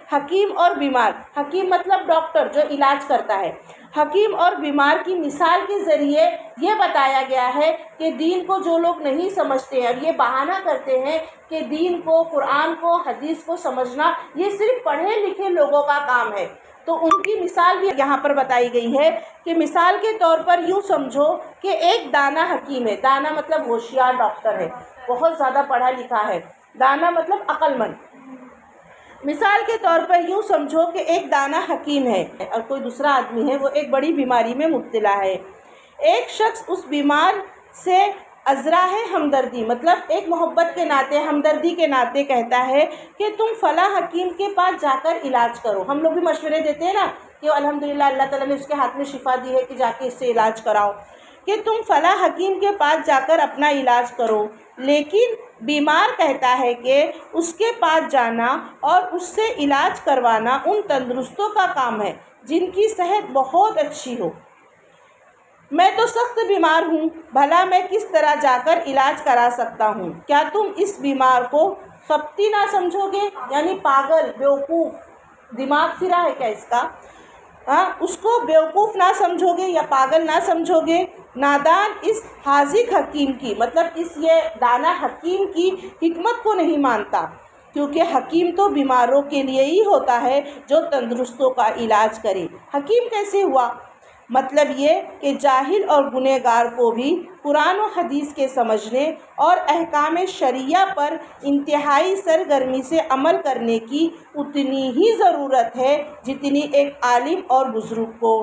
حکیم اور بیمار، حکیم مطلب ڈاکٹر جو علاج کرتا ہے، حکیم اور بیمار کی مثال کے ذریعے یہ بتایا گیا ہے کہ دین کو جو لوگ نہیں سمجھتے ہیں اور یہ بہانہ کرتے ہیں کہ دین کو، قرآن کو، حدیث کو سمجھنا یہ صرف پڑھے لکھے لوگوں کا کام ہے، تو ان کی مثال بھی یہاں پر بتائی گئی ہے کہ مثال کے طور پر یوں سمجھو کہ ایک دانا حکیم ہے، دانا مطلب ہوشیار ڈاکٹر ہے، بہت زیادہ پڑھا لکھا ہے، دانا مطلب عقل مند۔ مثال کے طور پر یوں سمجھو کہ ایک دانا حکیم ہے اور کوئی دوسرا آدمی ہے، وہ ایک بڑی بیماری میں مبتلا ہے۔ ایک شخص اس بیمار سے ازراہ ہمدردی مطلب ایک محبت کے ناطے، ہمدردی کے ناطے کہتا ہے کہ تم فلاں حکیم کے پاس جا کر علاج کرو۔ ہم لوگ بھی مشورے دیتے ہیں نا کہ الحمدللہ اللہ تعالیٰ نے اس کے ہاتھ میں شفا دی ہے کہ جا کے اس سے علاج کراؤ، کہ تم فلاں حکیم کے پاس جا کر اپنا علاج کرو۔ لیکن بیمار کہتا ہے کہ اس کے پاس جانا اور اس سے علاج کروانا ان تندرستوں کا کام ہے جن کی صحت بہت اچھی ہو۔ میں تو سخت بیمار ہوں، بھلا میں کس طرح جا کر علاج کرا سکتا ہوں؟ کیا تم اس بیمار کو خبتی نہ سمجھو گے؟ یعنی پاگل، بیوقوف، دماغ پھرا ہے کیا اس کا؟ اس کو بیوقوف نہ سمجھو گے یا پاگل نہ سمجھو گے؟ نادان اس حاذق حکیم کی مطلب اس یہ دانا حکیم کی حکمت کو نہیں مانتا، کیونکہ حکیم تو بیماروں کے لیے ہی ہوتا ہے جو تندرستوں کا علاج کرے۔ حکیم کیسے ہوا؟ مطلب یہ کہ جاہل اور گنہگار کو بھی قرآن و حدیث کے سمجھنے اور احکام شرعیہ پر انتہائی سرگرمی سے عمل کرنے کی اتنی ہی ضرورت ہے جتنی ایک عالم اور بزرگ کو۔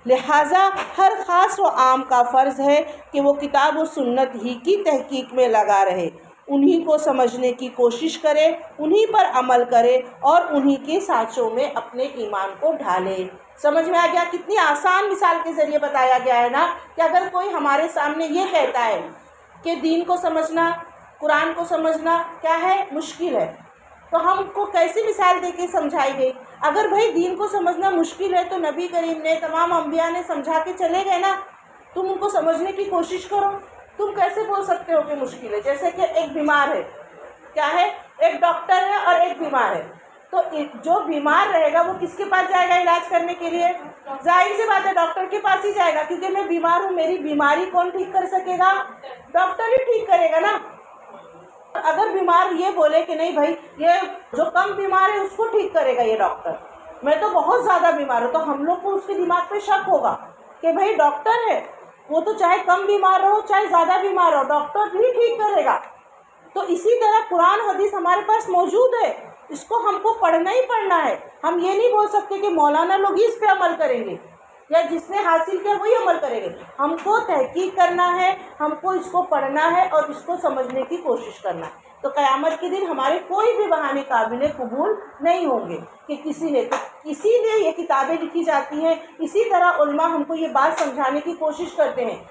لہٰذا ہر خاص و عام کا فرض ہے کہ وہ کتاب و سنت ہی کی تحقیق میں لگا رہے، انہی کو سمجھنے کی کوشش کرے، انہی پر عمل کرے اور انہی کے سانچوں میں اپنے ایمان کو ڈھالے۔ سمجھ میں آ گیا؟ کتنی آسان مثال کے ذریعے بتایا گیا ہے نا کہ اگر کوئی ہمارے سامنے یہ کہتا ہے کہ دین کو سمجھنا، قرآن کو سمجھنا کیا ہے؟ مشکل ہے، تو ہم کو کیسی مثال دے کے سمجھائی گئی؟ اگر بھائی دین کو سمجھنا مشکل ہے تو نبی کریم نے، تمام انبیاء نے سمجھا کے چلے گئے نا، تم ان کو سمجھنے کی کوشش کرو۔ تم کیسے بول سکتے ہو کہ مشکل ہے؟ جیسے کہ ایک بیمار ہے، کیا ہے؟ ایک ڈاکٹر ہے اور ایک بیمار ہے، تو جو بیمار رہے گا وہ کس کے پاس جائے گا علاج کرنے کے لیے؟ ظاہر سی بات ہے ڈاکٹر کے پاس ہی جائے گا، کیونکہ میں بیمار ہوں، میری بیماری کون ٹھیک کر سکے گا؟ ڈاکٹر ہی ٹھیک کرے گا نا۔ اگر بیمار یہ بولے کہ نہیں بھائی یہ جو کم بیمار ہے اس کو ٹھیک کرے گا یہ ڈاکٹر، میں تو بہت زیادہ بیمار ہوں، تو ہم لوگ کو اس کے دماغ پہ شک ہوگا کہ بھائی ڈاکٹر ہے، وہ تو چاہے کم بیمار ہو چاہے زیادہ بیمار ہو، ڈاکٹر بھی ٹھیک کرے گا۔ تو اسی طرح قرآن حدیث ہمارے پاس موجود ہے، اس کو ہم کو پڑھنا ہی پڑھنا ہے۔ ہم یہ نہیں بول سکتے کہ مولانا لوگ ہی اس پہ عمل کریں گے یا جس نے حاصل کیا وہی عمل کریں گے۔ ہم کو تحقیق کرنا ہے، ہم کو اس کو پڑھنا ہے اور اس کو سمجھنے کی کوشش کرنا ہے، تو قیامت کے دن ہمارے کوئی بھی بہانے قابل قبول نہیں ہوں گے کہ کسی نے، تو اسی لیے یہ کتابیں لکھی جاتی ہیں، اسی طرح علماء ہم کو یہ بات سمجھانے کی کوشش کرتے ہیں